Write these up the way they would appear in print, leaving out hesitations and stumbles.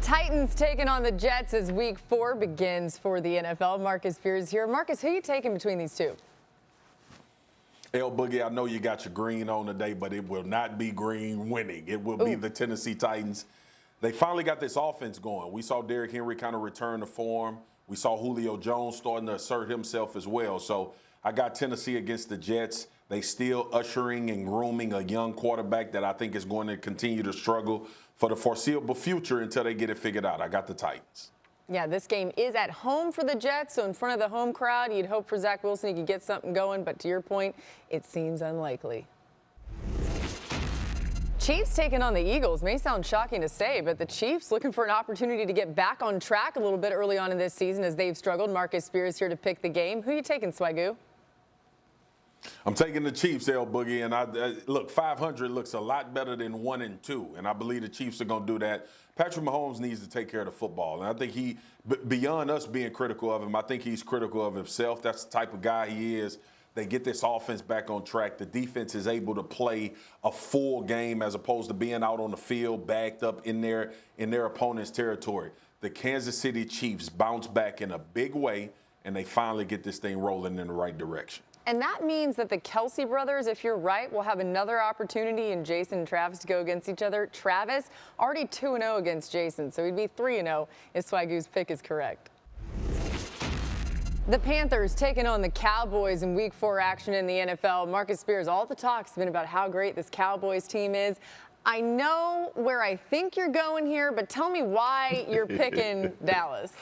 Titans taking on the Jets as Week 4 begins for the NFL. Marcus Spears here. Marcus, who are you taking between these two? L Boogie, I know you got your green on today, but it will not be green winning. It will be the Tennessee Titans. They finally got this offense going. We saw Derrick Henry kind of return to form. We saw Julio Jones starting to assert himself as well. So I got Tennessee against the Jets. They still ushering and grooming a young quarterback that I think is going to continue to struggle for the foreseeable future until they get it figured out. I got the Titans. Yeah, this game is at home for the Jets, so in front of the home crowd, you'd hope for Zach Wilson he could get something going, but to your point, it seems unlikely. Chiefs taking on the Eagles. May sound shocking to say, but the Chiefs looking for an opportunity to get back on track a little bit early on in this season as they've struggled. Marcus Spears here to pick the game. Who are you taking, Swagoo? I'm taking the Chiefs, L Boogie, and look, 500 looks a lot better than 1-2, and I believe the Chiefs are going to do that. Patrick Mahomes needs to take care of the football, and I think he, beyond us being critical of him, I think he's critical of himself. That's the type of guy he is. They get this offense back on track. The defense is able to play a full game as opposed to being out on the field, backed up in their opponent's territory. The Kansas City Chiefs bounce back in a big way, and they finally get this thing rolling in the right direction. And that means that the Kelsey brothers, if you're right, will have another opportunity in Jason and Travis to go against each other. Travis already 2-0 against Jason, so he'd be 3-0 if Swagoo's pick is correct. The Panthers taking on the Cowboys in Week 4 action in the NFL. Marcus Spears, all the talk's been about how great this Cowboys team is. I know where I think you're going here, but tell me why you're picking Dallas.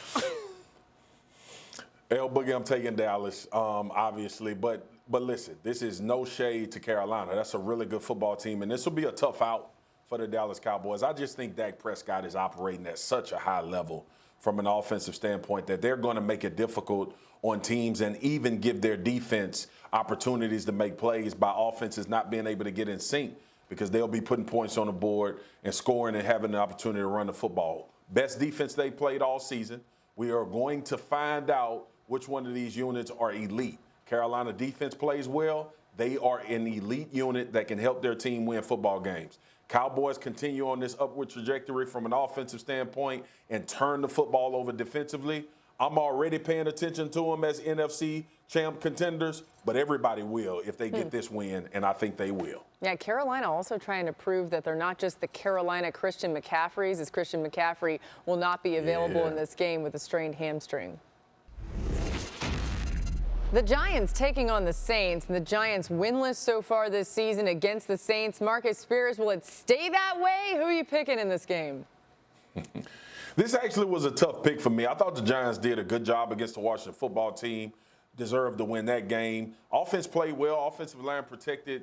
L Boogie, I'm taking Dallas, obviously, but listen, this is no shade to Carolina. That's a really good football team, and this will be a tough out for the Dallas Cowboys. I just think Dak Prescott is operating at such a high level from an offensive standpoint that they're going to make it difficult on teams and even give their defense opportunities to make plays by offenses not being able to get in sync because they'll be putting points on the board and scoring and having the opportunity to run the football. Best defense they played all season. We are going to find out which one of these units are elite. Carolina defense plays well. They are an elite unit that can help their team win football games. Cowboys continue on this upward trajectory from an offensive standpoint and turn the football over defensively. I'm already paying attention to them as NFC champ contenders, but everybody will if they get this win, and I think they will. Yeah, Carolina also trying to prove that they're not just the Carolina Christian McCaffreys, as Christian McCaffrey will not be available in this game with a strained hamstring. The Giants taking on the Saints, and the Giants winless so far this season against the Saints. Marcus Spears, will it stay that way? Who are you picking in this game? This actually was a tough pick for me. I thought the Giants did a good job against the Washington football team, deserved to win that game. Offense played well. Offensive line protected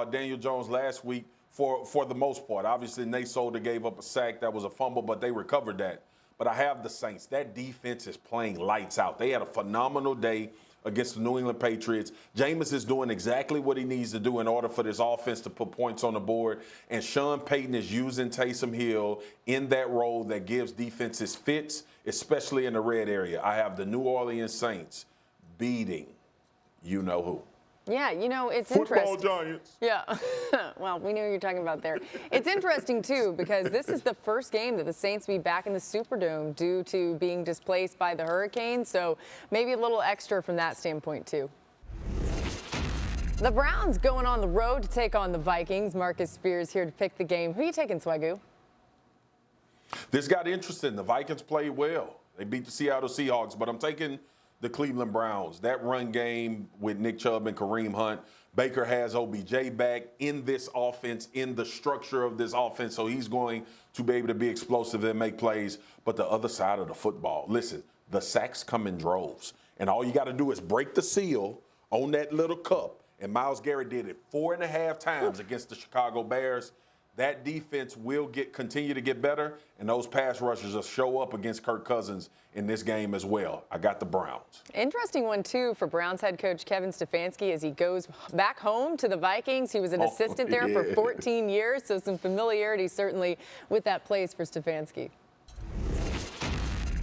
Daniel Jones last week for the most part. Obviously, Nate Solder gave up a sack. That was a fumble, but they recovered that. But I have the Saints. That defense is playing lights out. They had a phenomenal day against the New England Patriots. Jameis is doing exactly what he needs to do in order for this offense to put points on the board. And Sean Payton is using Taysom Hill in that role that gives defenses fits, especially in the red area. I have the New Orleans Saints beating you-know-who. Yeah, you know, it's Football interesting. Giants. Yeah. Well, we knew what you're talking about there. It's interesting, too, because this is the first game that the Saints will be back in the Superdome due to being displaced by the hurricane. So maybe a little extra from that standpoint, too. The Browns going on the road to take on the Vikings. Marcus Spears here to pick the game. Who are you taking, Swagoo? This got interesting. The Vikings played well. They beat the Seattle Seahawks, but I'm taking the Cleveland Browns. That run game with Nick Chubb and Kareem Hunt. Baker has OBJ back in this offense, in the structure of this offense, so he's going to be able to be explosive and make plays. But the other side of the football, listen, the sacks come in droves. And all you got to do is break the seal on that little cup. And Myles Garrett did it 4.5 times against the Chicago Bears. That defense will continue to get better, and those pass rushers will show up against Kirk Cousins in this game as well. I got the Browns. Interesting one, too, for Browns head coach Kevin Stefanski as he goes back home to the Vikings. He was an assistant there for 14 years, so some familiarity certainly with that place for Stefanski.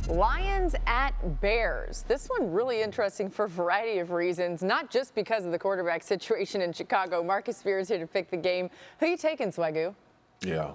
Lions at Bears. This one really interesting for a variety of reasons, not just because of the quarterback situation in Chicago. Marcus Spears here to pick the game. Who are you taking, Swagoo? Yeah.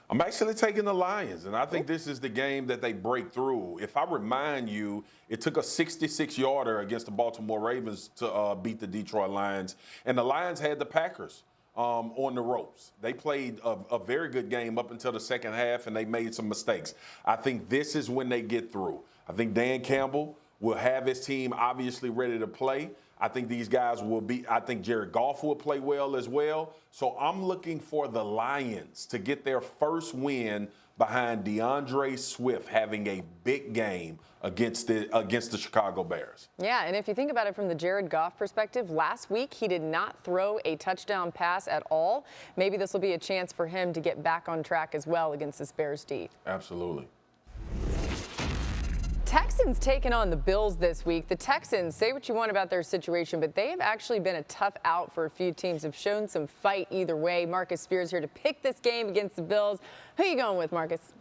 I'm actually taking the Lions, and I think this is the game that they break through. If I remind you, it took a 66-yarder against the Baltimore Ravens to beat the Detroit Lions, and the Lions had the Packers on the ropes. They played a very good game up until the second half, and they made some mistakes. I think this is when they get through. I think Dan Campbell will have his team obviously ready to play. I think these guys will be, I think Jared Goff will play well as well. So I'm looking for the Lions to get their first win behind DeAndre Swift having a big game against the Chicago Bears. Yeah, and if you think about it from the Jared Goff perspective, last week he did not throw a touchdown pass at all. Maybe this will be a chance for him to get back on track as well against this Bears D. Absolutely. Texans taking on the Bills this week. The Texans, say what you want about their situation, but they have actually been a tough out for a few teams, have shown some fight either way. Marcus Spears here to pick this game against the Bills. Who are you going with, Marcus?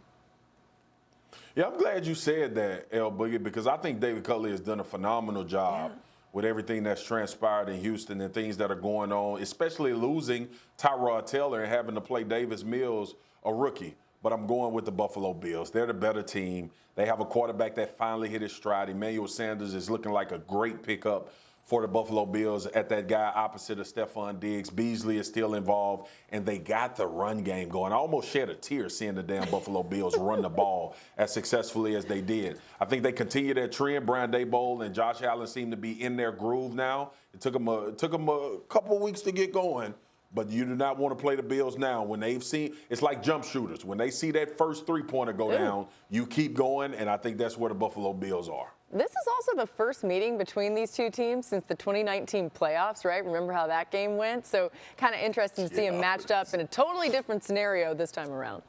Yeah, I'm glad you said that, El Boogie, because I think David Culley has done a phenomenal job with everything that's transpired in Houston and things that are going on, especially losing Tyrod Taylor and having to play Davis Mills, a rookie. But I'm going with the Buffalo Bills. They're the better team. They have a quarterback that finally hit his stride. Emmanuel Sanders is looking like a great pickup for the Buffalo Bills at that guy opposite of Stephon Diggs. Beasley is still involved, and they got the run game going. I almost shed a tear seeing the damn Buffalo Bills run the ball as successfully as they did. I think they continue that trend. Brian Daboll and Josh Allen seem to be in their groove now. It took them a couple weeks to get going. But you do not want to play the Bills now when they've seen – it's like jump shooters. When they see that first three-pointer go down, you keep going, and I think that's where the Buffalo Bills are. This is also the first meeting between these two teams since the 2019 playoffs, right? Remember how that game went? So kind of interesting to see them matched up in a totally different scenario this time around.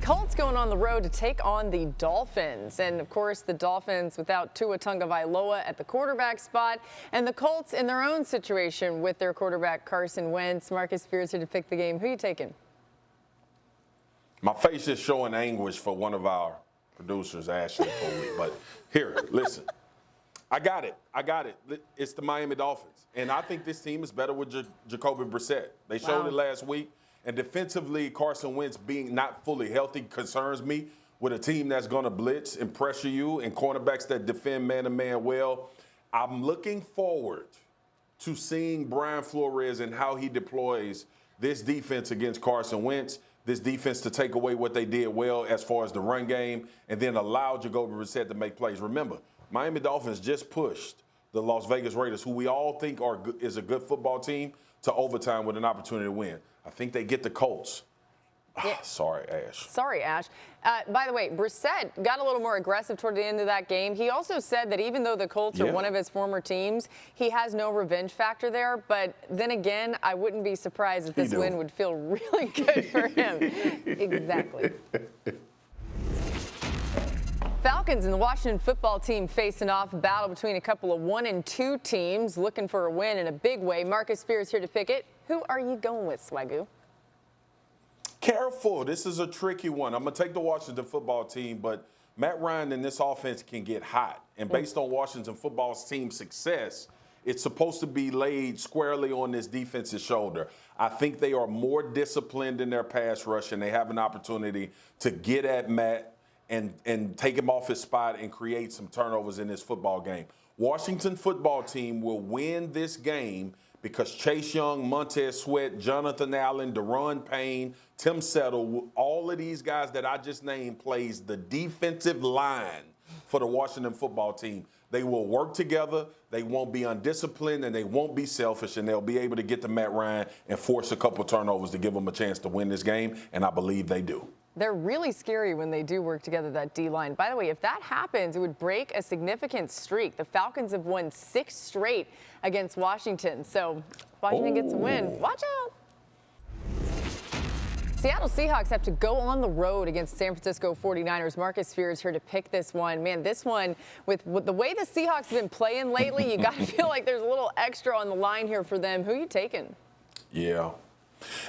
Colts going on the road to take on the Dolphins. And, of course, the Dolphins without Tua Tagovailoa at the quarterback spot. And the Colts in their own situation with their quarterback Carson Wentz. Marcus Spears here to pick the game. Who are you taking? My face is showing anguish for one of our producers, Ashley Foley. But here, listen. I got it. It's the Miami Dolphins. And I think this team is better with Jacoby Brissett. They showed it last week. And defensively, Carson Wentz being not fully healthy concerns me with a team that's going to blitz and pressure you and cornerbacks that defend man-to-man well. I'm looking forward to seeing Brian Flores and how he deploys this defense against Carson Wentz, this defense to take away what they did well as far as the run game and then allow Jacoby Brissett to make plays. Remember, Miami Dolphins just pushed the Las Vegas Raiders, who we all think is a good football team, to overtime with an opportunity to win. I think they get the Colts. Yeah. Sorry, Ash. Sorry, Ash. By the way, Brissett got a little more aggressive toward the end of that game. He also said that even though the Colts are one of his former teams, he has no revenge factor there. But then again, I wouldn't be surprised if this win would feel really good for him. Exactly. Falcons and the Washington football team facing off, a battle between a couple of 1 and 2 teams looking for a win in a big way. Marcus Spears here to pick it. Who are you going with, Swagoo? Careful. This is a tricky one. I'm going to take the Washington football team, but Matt Ryan and this offense can get hot. And based on Washington football team's success, it's supposed to be laid squarely on this defense's shoulder. I think they are more disciplined in their pass rush, and they have an opportunity to get at Matt and take him off his spot and create some turnovers in this football game. Washington football team will win this game because Chase Young, Montez Sweat, Jonathan Allen, Daron Payne, Tim Settle, all of these guys that I just named plays the defensive line for the Washington football team. They will work together, they won't be undisciplined, and they won't be selfish, and they'll be able to get to Matt Ryan and force a couple turnovers to give them a chance to win this game, and I believe they do. They're really scary when they do work together, that D-line. By the way, if that happens, it would break a significant streak. The Falcons have won 6 straight against Washington. So Washington gets a win. Watch out. Seattle Seahawks have to go on the road against San Francisco 49ers. Marcus Spears here to pick this one. Man, this one, with the way the Seahawks have been playing lately, you got to feel like there's a little extra on the line here for them. Who are you taking? Yeah.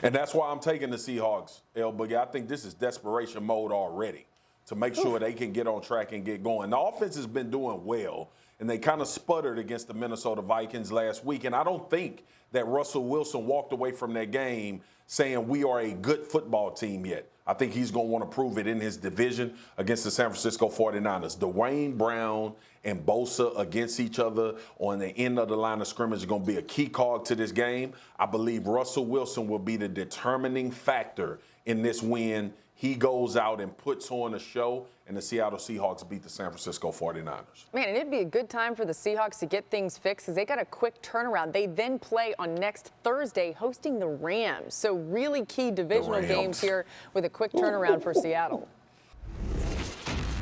And that's why I'm taking the Seahawks, El Boogie. I think this is desperation mode already to make sure they can get on track and get going. The offense has been doing well, and they kind of sputtered against the Minnesota Vikings last week. And I don't think that Russell Wilson walked away from that game saying we are a good football team yet. I think he's going to want to prove it in his division against the San Francisco 49ers. Dwayne Brown and Bosa against each other on the end of the line of scrimmage is going to be a key cog to this game. I believe Russell Wilson will be the determining factor in this win. He goes out and puts on a show, and the Seattle Seahawks beat the San Francisco 49ers. Man, and it'd be a good time for the Seahawks to get things fixed because they got a quick turnaround. They then play on next Thursday hosting the Rams. So really key divisional games here with a quick turnaround for Seattle.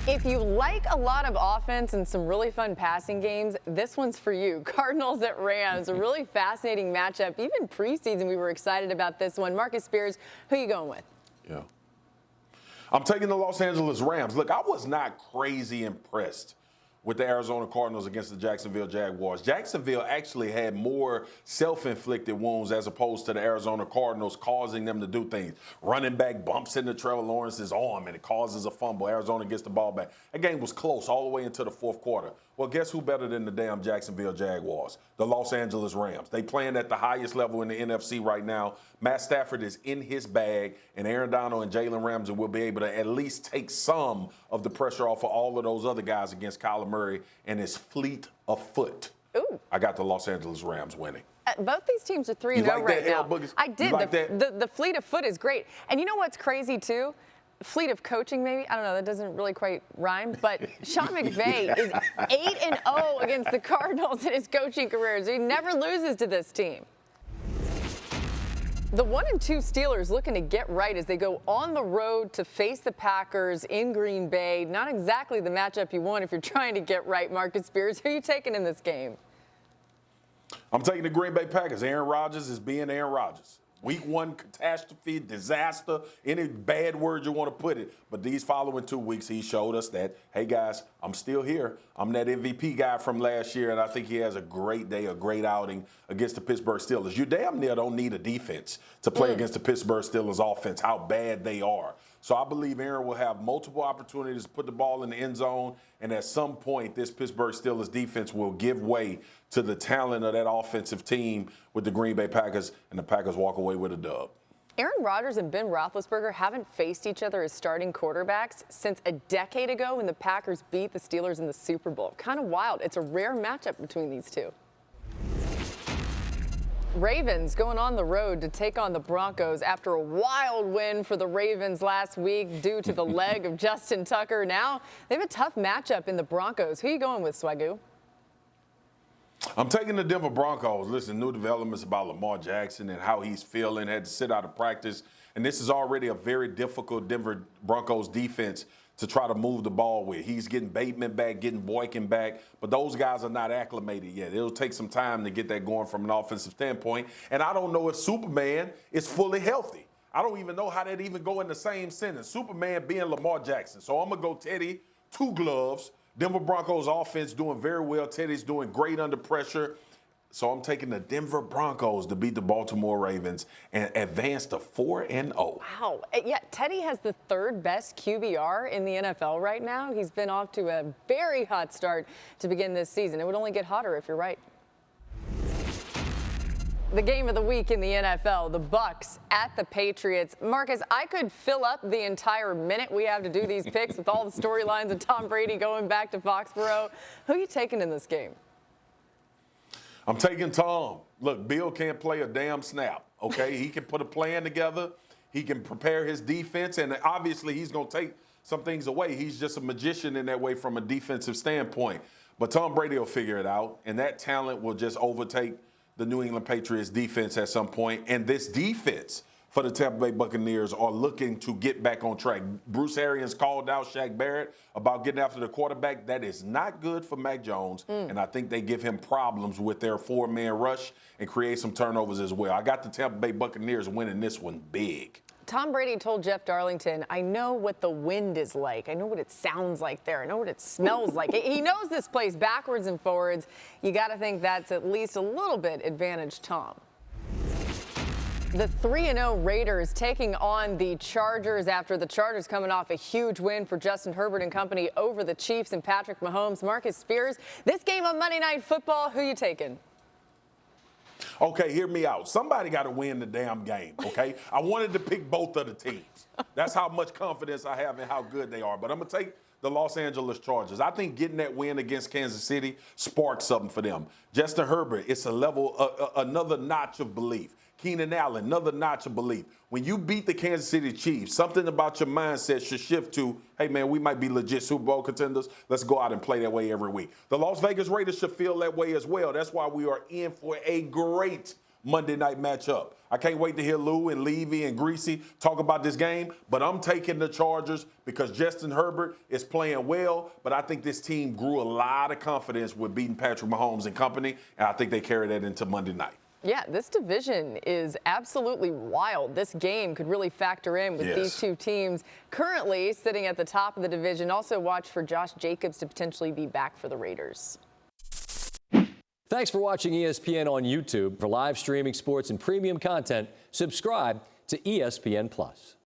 If you like a lot of offense and some really fun passing games, this one's for you. Cardinals at Rams, a really fascinating matchup. Even preseason, we were excited about this one. Marcus Spears, who are you going with? Yeah. I'm taking the Los Angeles Rams. Look, I was not crazy impressed with the Arizona Cardinals against the Jacksonville Jaguars. Jacksonville actually had more self-inflicted wounds as opposed to the Arizona Cardinals causing them to do things. Running back bumps into Trevor Lawrence's arm and it causes a fumble. Arizona gets the ball back. That game was close all the way into the fourth quarter. Well, guess who better than the damn Jacksonville Jaguars? The Los Angeles Rams. They playing at the highest level in the NFC right now. Matt Stafford is in his bag, and Aaron Donald and Jalen Ramsey will be able to at least take some of the pressure off of all of those other guys against Kyler Murray and his fleet of foot. Ooh. I got the Los Angeles Rams winning. Both these teams are 3-0 right now. Boogers? I did. Like the fleet of foot is great. And you know what's crazy, too? Fleet of coaching, maybe? I don't know. That doesn't really quite rhyme. But Sean McVay is 8-0 against the Cardinals in his coaching career. So he never loses to this team. The 1-2 Steelers looking to get right as they go on the road to face the Packers in Green Bay. Not exactly the matchup you want if you're trying to get right, Marcus Spears. Who are you taking in this game? I'm taking the Green Bay Packers. Aaron Rodgers is being Aaron Rodgers. Week 1 catastrophe, disaster, any bad word you want to put it. But these following 2 weeks, he showed us that, hey, guys, I'm still here. I'm that MVP guy from last year, and I think he has a great day, a great outing against the Pittsburgh Steelers. You damn near don't need a defense to play against the Pittsburgh Steelers offense, how bad they are. So I believe Aaron will have multiple opportunities to put the ball in the end zone, and at some point, this Pittsburgh Steelers defense will give way to the talent of that offensive team with the Green Bay Packers, and the Packers walk away with a dub. Aaron Rodgers and Ben Roethlisberger haven't faced each other as starting quarterbacks since a decade ago when the Packers beat the Steelers in the Super Bowl. Kind of wild. It's a rare matchup between these two. Ravens going on the road to take on the Broncos after a wild win for the Ravens last week due to the leg of Justin Tucker. Now they have a tough matchup in the Broncos. Who are you going with, Swagoo? I'm taking the Denver Broncos. Listen, new developments about Lamar Jackson and how he's feeling. Had to sit out of practice. And this is already a very difficult Denver Broncos defense to try to move the ball with. He's getting Bateman back, getting Boykin back, but those guys are not acclimated yet. It'll take some time to get that going from an offensive standpoint. And I don't know if Superman is fully healthy. I don't even know how that even go in the same sentence. Superman being Lamar Jackson. So I'm going to go Teddy, 2 gloves. Denver Broncos offense doing very well. Teddy's doing great under pressure. So I'm taking the Denver Broncos to beat the Baltimore Ravens and advance to 4-0. Wow. Yeah, Teddy has the 3rd best QBR in the NFL right now. He's been off to a very hot start to begin this season. It would only get hotter if you're right. The game of the week in the NFL, the Bucs at the Patriots. Marcus, I could fill up the entire minute we have to do these picks with all the storylines of Tom Brady going back to Foxborough. Who are you taking in this game? I'm taking Tom. Look, Bill can't play a damn snap, okay? He can put a plan together. He can prepare his defense, and obviously he's going to take some things away. He's just a magician in that way from a defensive standpoint. But Tom Brady will figure it out, and that talent will just overtake the New England Patriots defense at some point. And this defense for the Tampa Bay Buccaneers are looking to get back on track. Bruce Arians called out Shaq Barrett about getting after the quarterback. That is not good for Mac Jones, and I think they give him problems with their 4-man rush and create some turnovers as well. I got the Tampa Bay Buccaneers winning this one big. Tom Brady told Jeff Darlington, I know what the wind is like. I know what it sounds like there. I know what it smells like. He knows this place backwards and forwards. You got to think that's at least a little bit advantage Tom. The 3-0 Raiders taking on the Chargers after the Chargers coming off a huge win for Justin Herbert and company over the Chiefs and Patrick Mahomes. Marcus Spears, this game on Monday Night Football, who you taking? Okay, hear me out. Somebody got to win the damn game, okay? I wanted to pick both of the teams. That's how much confidence I have in how good they are. But I'm going to take the Los Angeles Chargers. I think getting that win against Kansas City sparked something for them. Justin Herbert, it's a level, another notch of belief. Keenan Allen, another notch of belief. When you beat the Kansas City Chiefs, something about your mindset should shift to, hey, man, we might be legit Super Bowl contenders. Let's go out and play that way every week. The Las Vegas Raiders should feel that way as well. That's why we are in for a great Monday night matchup. I can't wait to hear Lou and Levy and Greasy talk about this game, but I'm taking the Chargers because Justin Herbert is playing well, but I think this team grew a lot of confidence with beating Patrick Mahomes and company, and I think they carry that into Monday night. Yeah, this division is absolutely wild. This game could really factor in with these two teams currently sitting at the top of the division. Also watch for Josh Jacobs to potentially be back for the Raiders. Thanks for watching ESPN on YouTube. For live streaming sports and premium content, subscribe to ESPN+.